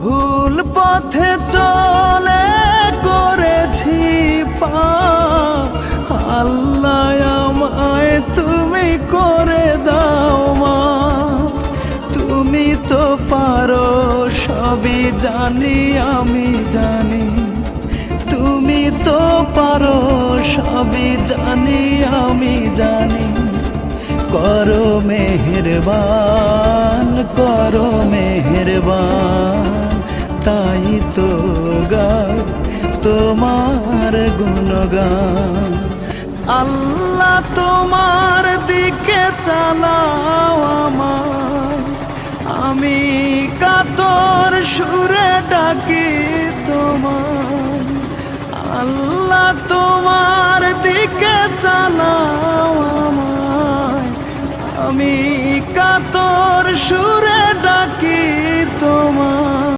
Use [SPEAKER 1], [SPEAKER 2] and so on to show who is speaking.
[SPEAKER 1] ভুল পথে চলে করেছি পাপ, আল্লাহ আমায় তুমি করে দাও মাফ। তুমি তো পারো সবই জানি আমি জানি, তুমি তো পারো সবই জানি আমি জানি। করো মেহেরবান, করো মেহেরবান, তাই তো গাই তোমার গুণগান। আল্লাহ তোমার দিকে চালাও আমায়, আমি কাতর সুরে ডাকি তোমায়। আল্লাহ তোমার দিকে চালাও আমায়, আমি কাতর সুর